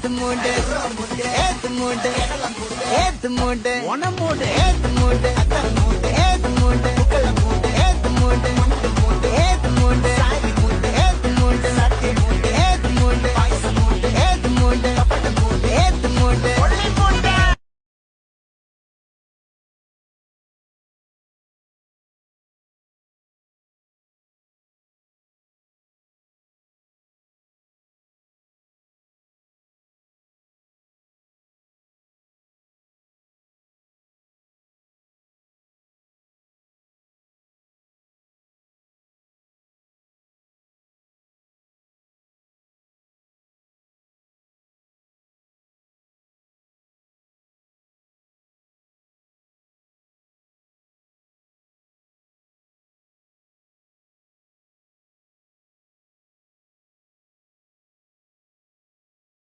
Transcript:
ஏத்து மூடு ஏத்து மூடு ஏத்து மூடு ஒன மூடு ஏத்து மூடு ஏத்து மூடு ஏத்து மூடு ஏத்து மூடு ஏத்து மூடு ஏத்து மூடு ஏத்து மூடு ஏத்து மூடு